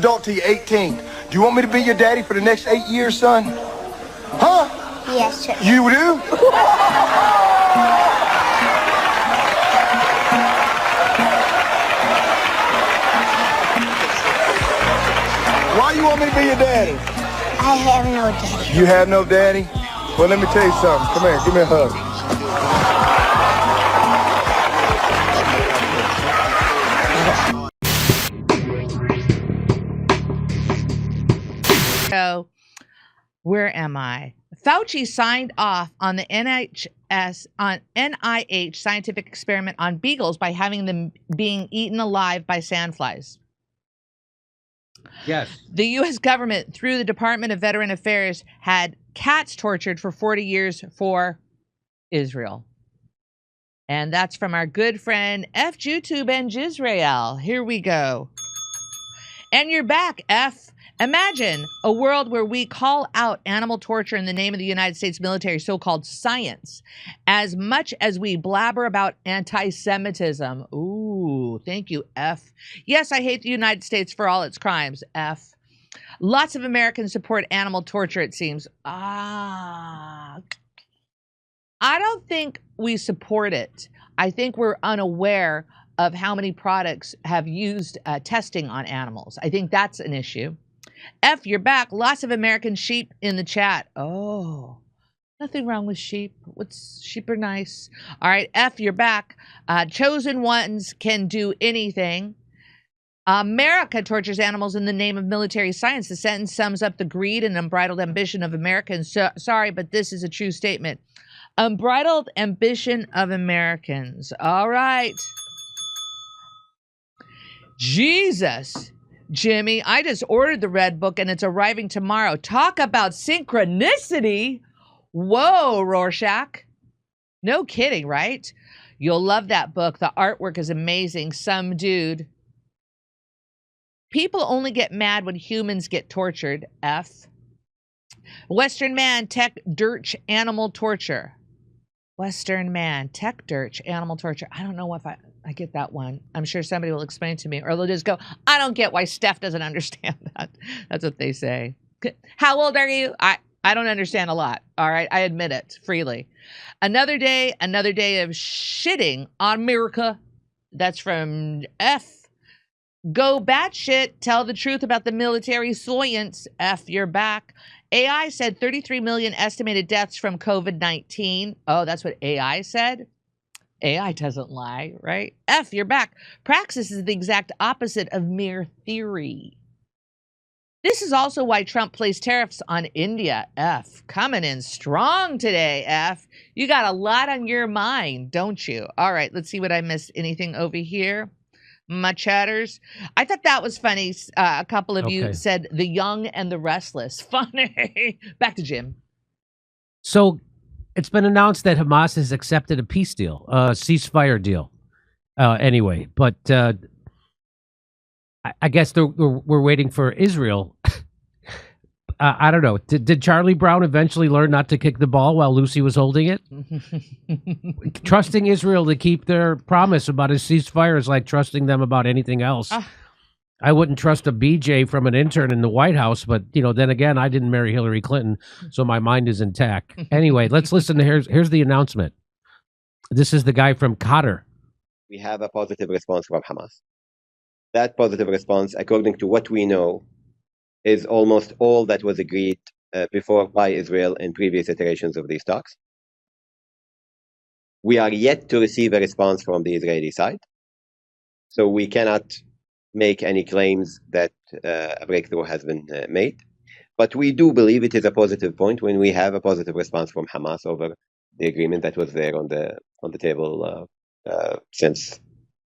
adult till you're 18. Do you want me to be your daddy for the next 8 years, son? Huh? Yes, sir. You do? Why you want me to be your daddy? I have no daddy. You have no daddy? Well, let me tell you something. Come here, give me a hug. So, where am I? Fauci signed off on the NIH scientific experiment on beagles by having them being eaten alive by sandflies. Yes. The U.S. government, through the Department of Veteran Affairs, had cats tortured for 40 years for Israel. And that's from our good friend F. YouTube and Jisrael. Here we go. And you're back, F. Imagine a world where we call out animal torture in the name of the United States military, so-called science, as much as we blabber about anti-Semitism. Ooh, thank you, F. Yes, I hate the United States for all its crimes, F. Lots of Americans support animal torture, it seems. I don't think we support it. I think we're unaware of how many products have used testing on animals. I think that's an issue. F, you're back. Lots of American sheep in the chat. Oh, nothing wrong with sheep. Sheep are nice. All right, F, you're back. Chosen ones can do anything. America tortures animals in the name of military science. The sentence sums up the greed and unbridled ambition of Americans. Sorry, but this is a true statement. Unbridled ambition of Americans. All right. Jesus. Jimmy, I just ordered the red book and it's arriving tomorrow. Talk about synchronicity. Whoa, Rorschach. No kidding, right? You'll love that book. The artwork is amazing. Some dude. People only get mad when humans get tortured. F. Western man, tech, dirch, animal torture. Western man, tech, dirch, animal torture. I don't know if I get that one. I'm sure somebody will explain to me, or they'll just go, I don't get why Steph doesn't understand that. That's what they say. How old are you? I don't understand a lot. All right. I admit it freely. Another day of shitting on America. That's from F. Go batshit. Tell the truth about the military science. F, you're back. AI said 33 million estimated deaths from COVID-19. Oh, that's what AI said? AI doesn't lie, right? F, you're back. Praxis is the exact opposite of mere theory. This is also why Trump placed tariffs on India. F, coming in strong today, F. You got a lot on your mind, don't you? All right, let's see what I missed. Anything over here? My chatters. I thought that was funny. A couple of you said the young and the restless. Funny. Back to Jim. So it's been announced that Hamas has accepted a peace deal, a ceasefire deal. Anyway, but I guess we're waiting for Israel. I don't know. Did Charlie Brown eventually learn not to kick the ball while Lucy was holding it? Trusting Israel to keep their promise about a ceasefire is like trusting them about anything else. I wouldn't trust a BJ from an intern in the White House, but then again, I didn't marry Hillary Clinton, so my mind is intact. Anyway, let's listen to here's the announcement. This is the guy from Qatar. We have a positive response from Hamas. That positive response, according to what we know, is almost all that was agreed before by Israel in previous iterations of these talks. We are yet to receive a response from the Israeli side, so we cannot make any claims that a breakthrough has been made. But we do believe it is a positive point when we have a positive response from Hamas over the agreement that was there on the table since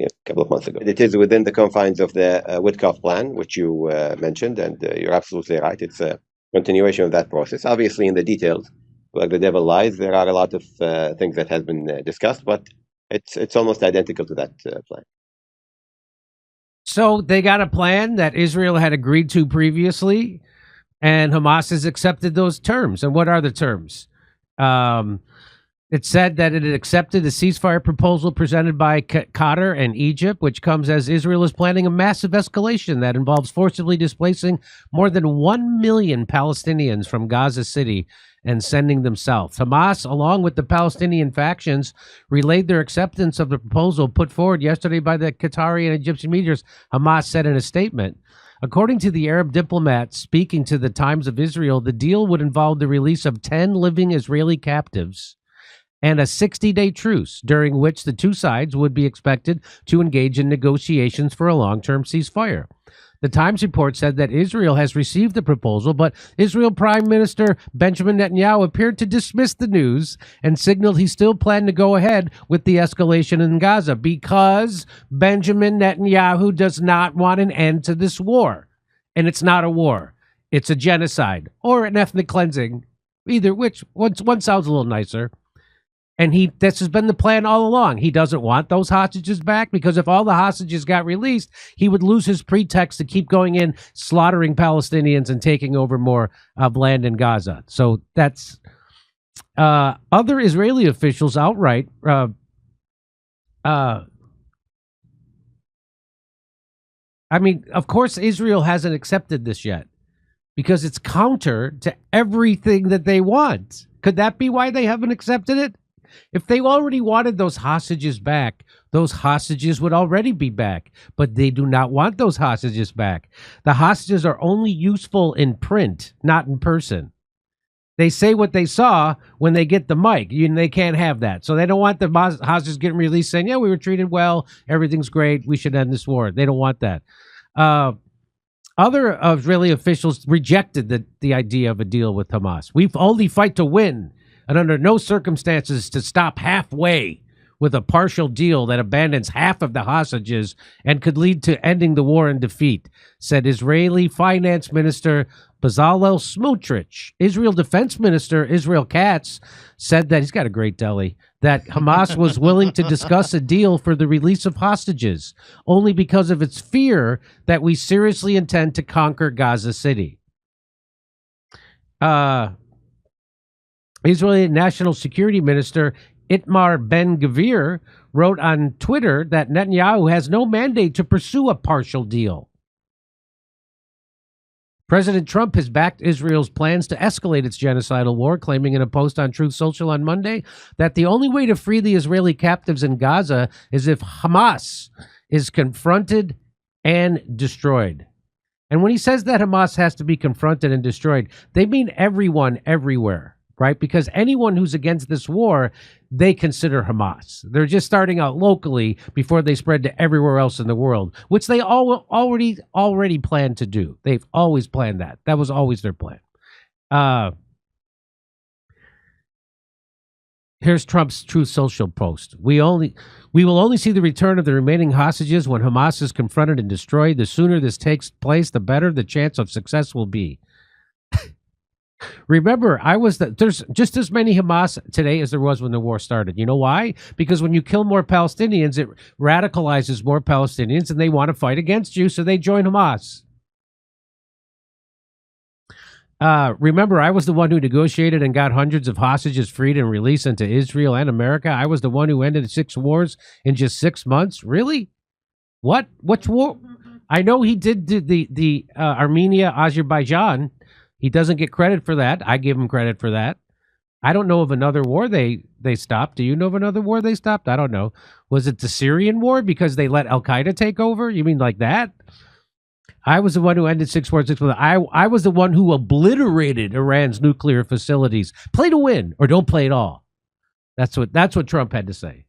a couple of months ago. It is within the confines of the Witkoff plan, which you mentioned, and you're absolutely right. It's a continuation of that process. Obviously, in the details, where the devil lies, there are a lot of things that have been discussed, but it's almost identical to that plan. So they got a plan that Israel had agreed to previously, and Hamas has accepted those terms. And what are the terms? It said that it had accepted the ceasefire proposal presented by Qatar and Egypt, which comes as Israel is planning a massive escalation that involves forcibly displacing more than 1 million Palestinians from Gaza City and sending them south. Hamas, along with the Palestinian factions, relayed their acceptance of the proposal put forward yesterday by the Qatari and Egyptian mediators, Hamas said in a statement. According to the Arab diplomat speaking to the Times of Israel, the deal would involve the release of 10 living Israeli captives and a 60-day truce, during which the two sides would be expected to engage in negotiations for a long-term ceasefire. The Times report said that Israel has received the proposal, but Israel Prime Minister Benjamin Netanyahu appeared to dismiss the news and signaled he still planned to go ahead with the escalation in Gaza because Benjamin Netanyahu does not want an end to this war. And it's not a war. It's a genocide or an ethnic cleansing, either which one sounds a little nicer. And this has been the plan all along. He doesn't want those hostages back because if all the hostages got released, he would lose his pretext to keep going in, slaughtering Palestinians and taking over more of land in Gaza. So that's other Israeli officials outright I mean, of course, Israel hasn't accepted this yet because it's counter to everything that they want. Could that be why they haven't accepted it? If they already wanted those hostages back, those hostages would already be back. But they do not want those hostages back. The hostages are only useful in print, not in person. They say what they saw when they get the mic. They can't have that. So they don't want the hostages getting released saying, yeah, we were treated well. Everything's great. We should end this war. They don't want that. Other Israeli officials rejected the idea of a deal with Hamas. We only fight to win, and under no circumstances to stop halfway with a partial deal that abandons half of the hostages and could lead to ending the war in defeat, said Israeli Finance Minister Bezalel Smotrich. Israel Defense Minister Israel Katz said that, he's got a great deli, that Hamas was willing to discuss a deal for the release of hostages, only because of its fear that we seriously intend to conquer Gaza City. Israeli National Security Minister Itamar Ben-Gvir wrote on Twitter that Netanyahu has no mandate to pursue a partial deal. President Trump has backed Israel's plans to escalate its genocidal war, claiming in a post on Truth Social on Monday that the only way to free the Israeli captives in Gaza is if Hamas is confronted and destroyed. And when he says that Hamas has to be confronted and destroyed, they mean everyone everywhere. Right? Because anyone who's against this war, they consider Hamas. They're just starting out locally before they spread to everywhere else in the world, which they already planned to do. They've always planned that. That was always their plan. Here's Trump's Truth Social post. We will only see the return of the remaining hostages when Hamas is confronted and destroyed. The sooner this takes place, the better the chance of success will be. Remember, there's just as many Hamas today as there was when the war started. You know why? Because when you kill more Palestinians, it radicalizes more Palestinians, and they want to fight against you, so they join Hamas. Remember, I was the one who negotiated and got hundreds of hostages freed and released into Israel and America. I was the one who ended 6 wars in just 6 months. Really? What? Which war? I know he did the Armenia, Azerbaijan. He doesn't get credit for that. I give him credit for that. I don't know of another war they stopped. Do you know of another war they stopped? I don't know. Was it the Syrian war because they let Al-Qaeda take over? You mean like that? I was the one who ended 6 wars. I was the one who obliterated Iran's nuclear facilities. Play to win or don't play at all. That's what Trump had to say.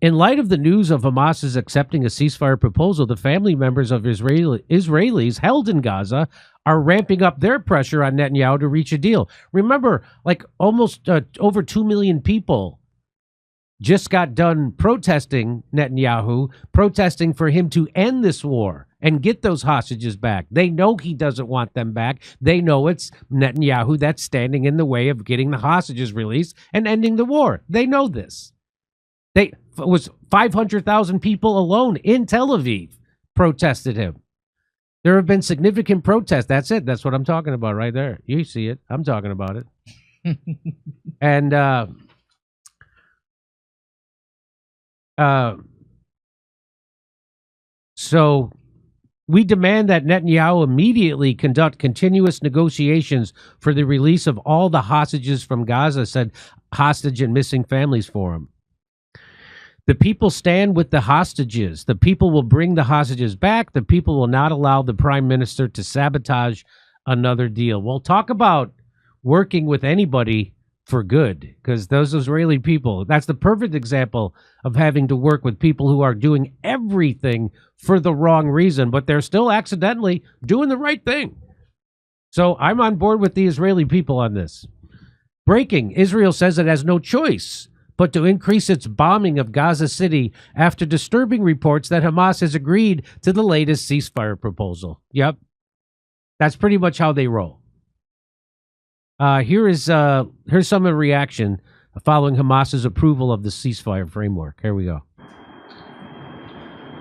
In light of the news of Hamas's accepting a ceasefire proposal, the family members of Israelis held in Gaza are ramping up their pressure on Netanyahu to reach a deal. Remember, like almost over 2 million people just got done protesting Netanyahu, protesting for him to end this war and get those hostages back. They know he doesn't want them back. They know it's Netanyahu that's standing in the way of getting the hostages released and ending the war. They know this. It was 500,000 people alone in Tel Aviv protested him. There have been significant protests. That's it. That's what I'm talking about right there. You see it. I'm talking about it. And so we demand that Netanyahu immediately conduct continuous negotiations for the release of all the hostages from Gaza, said Hostage and Missing Families Forum. The people stand with the hostages. The people will bring the hostages back. The people will not allow the prime minister to sabotage another deal. We'll talk about working with anybody for good, because those Israeli people, that's the perfect example of having to work with people who are doing everything for the wrong reason, but they're still accidentally doing the right thing. So I'm on board with the Israeli people on this. Breaking, Israel says it has no choice but to increase its bombing of Gaza City after disturbing reports that Hamas has agreed to the latest ceasefire proposal. Yep. That's pretty much how they roll. Here's some of the reaction following Hamas's approval of the ceasefire framework. Here we go.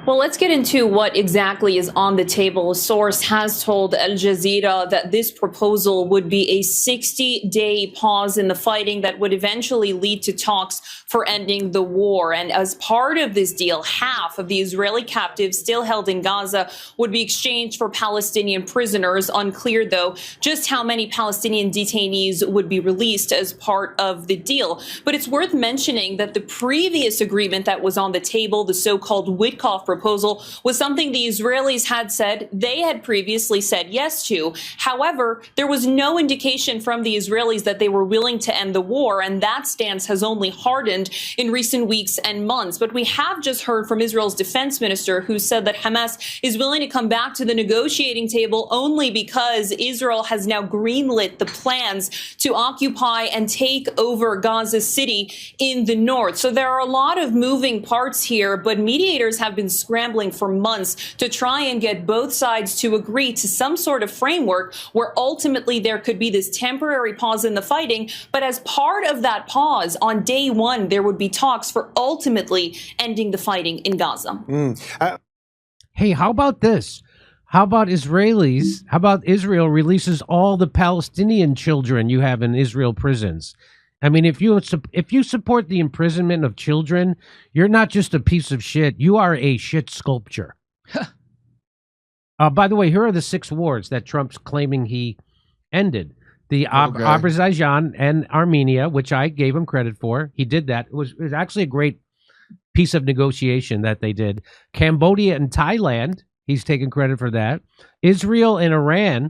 Well, let's get into what exactly is on the table. A source has told Al Jazeera that this proposal would be a 60-day pause in the fighting that would eventually lead to talks for ending the war. And as part of this deal, half of the Israeli captives still held in Gaza would be exchanged for Palestinian prisoners. Unclear, though, just how many Palestinian detainees would be released as part of the deal. But it's worth mentioning that the previous agreement that was on the table, the so-called Witkoff proposal, was something the Israelis had said they had previously said yes to. However, there was no indication from the Israelis that they were willing to end the war, and that stance has only hardened in recent weeks and months. But we have just heard from Israel's defense minister, who said that Hamas is willing to come back to the negotiating table only because Israel has now greenlit the plans to occupy and take over Gaza City in the north. So there are a lot of moving parts here, but mediators have been scrambling for months to try and get both sides to agree to some sort of framework where ultimately there could be this temporary pause in the fighting. But as part of that pause, on day one, there would be talks for ultimately ending the fighting in Gaza. Hey, how about this? How about Israelis? How about Israel releases all the Palestinian children you have in Israel prisons? I mean, if you support the imprisonment of children, you're not just a piece of shit. You are a shit sculpture. By the way, here are the 6 wars that Trump's claiming he ended. The Azerbaijan and Armenia, which I gave him credit for. He did that. It was actually a great piece of negotiation that they did. Cambodia and Thailand, he's taking credit for that. Israel and Iran.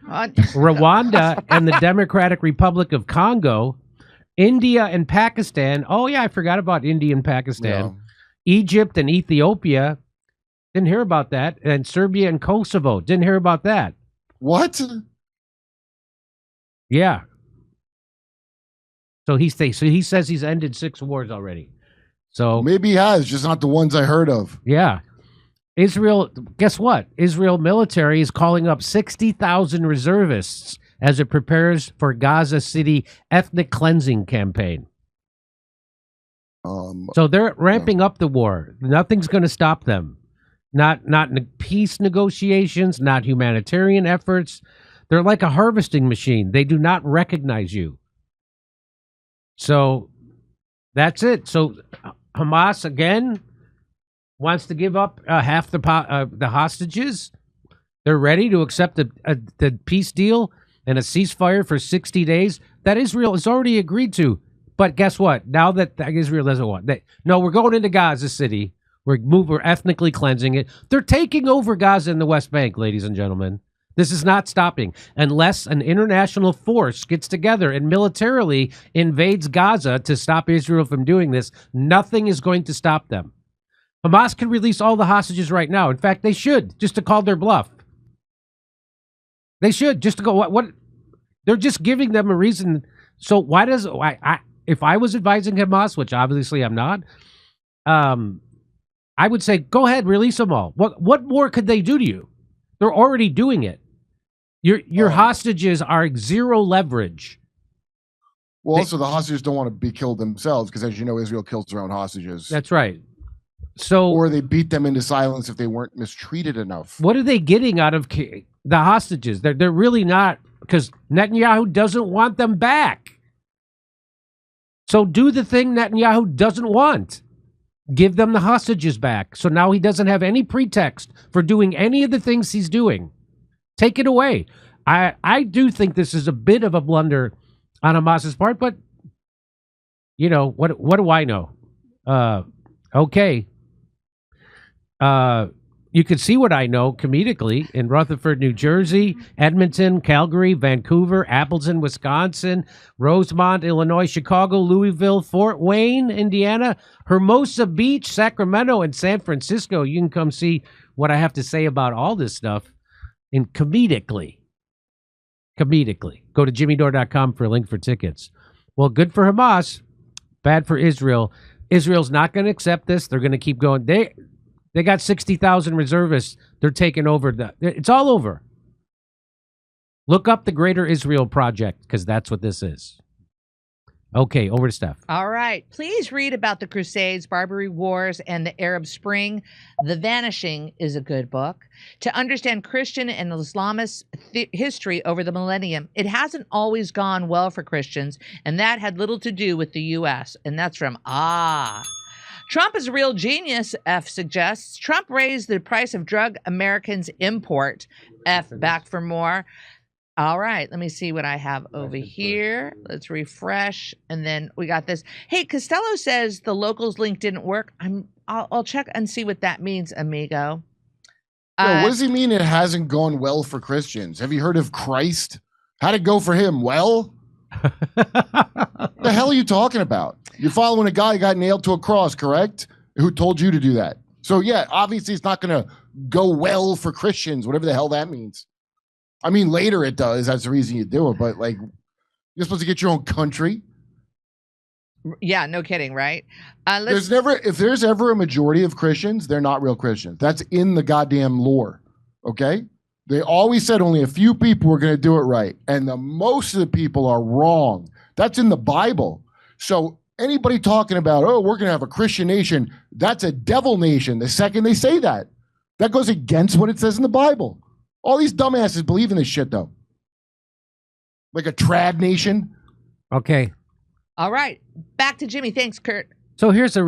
Rwanda and the Democratic Republic of Congo, India and Pakistan. Oh, yeah, I forgot about India and Pakistan. Yeah. Egypt and Ethiopia. Didn't hear about that. And Serbia and Kosovo. Didn't hear about that. What? Yeah. So he says he's ended 6 wars already. So maybe he has, just not the ones I heard of. Yeah. Israel, guess what? Israel military is calling up 60,000 reservists as it prepares for Gaza City ethnic cleansing campaign. So they're ramping up the war. Nothing's going to stop them. Not peace negotiations, not humanitarian efforts. They're like a harvesting machine. They do not recognize you. So that's it. So Hamas, again, wants to give up half the hostages. They're ready to accept the peace deal and a ceasefire for 60 days that Israel has already agreed to. But guess what? Now that Israel doesn't want, we're going into Gaza City. We're ethnically cleansing it. They're taking over Gaza and the West Bank, ladies and gentlemen. This is not stopping unless an international force gets together and militarily invades Gaza to stop Israel from doing this. Nothing is going to stop them. Hamas can release all the hostages right now. In fact, they should, just to call their bluff. They should, just to go, what? They're just giving them a reason. So if I was advising Hamas, which obviously I'm not, I would say, go ahead, release them all. What more could they do to you? They're already doing it. Your hostages are 0 leverage. Well, also, the hostages don't want to be killed themselves because, as you know, Israel kills their own hostages. That's right. So, or they beat them into silence if they weren't mistreated enough. what are they getting out of the hostages? They're really not, because Netanyahu doesn't want them back. So do the thing Netanyahu doesn't want. Give them the hostages back. So now he doesn't have any pretext for doing any of the things he's doing. Take it away. I do think this is a bit of a blunder on Hamas's part, but you know, what do I know? Okay. You can see what I know comedically in Rutherford, New Jersey, Edmonton, Calgary, Vancouver, Appleton, Wisconsin, Rosemont, Illinois, Chicago, Louisville, Fort Wayne, Indiana, Hermosa Beach, Sacramento, and San Francisco. You can come see what I have to say about all this stuff in comedically. Comedically. Go to jimmydore.com for a link for tickets. Well, good for Hamas, bad for Israel. Israel's not going to accept this. They're going to keep going. They got 60,000 reservists. They're taking over. It's all over. Look up the Greater Israel Project, because that's what this is. Okay, over to Steph. All right. Please read about the Crusades, Barbary Wars, and the Arab Spring. The Vanishing is a good book. To understand Christian and Islamist history over the millennium, it hasn't always gone well for Christians, and that had little to do with the U.S. And that's from Trump is a real genius, F suggests. Trump raised the price of drug Americans import. F back for more. All right, let me see what I have over here. Let's refresh, and then we got this. Hey, Costello says the locals link didn't work. I'll check and see what that means, amigo. What does he mean it hasn't gone well for Christians? Have you heard of Christ? How'd it go for him? Well? What the hell are you talking about? You're following a guy who got nailed to a cross, correct? Who told you to do that? So yeah, obviously it's not going to go well for Christians, whatever the hell that means. I mean, later it does. That's the reason you do it. But like, you're supposed to get your own country. Yeah, no kidding, right? If there's ever a majority of Christians, they're not real Christians. That's in the goddamn lore. Okay? They always said only a few people were going to do it right. And most of the people are wrong. That's in the Bible. So anybody talking about, oh, we're going to have a Christian nation, that's a devil nation. The second they say that, that goes against what it says in the Bible. All these dumbasses believe in this shit, though. Like a trad nation. Okay. All right. Back to Jimmy. Thanks, Kurt. So here's a real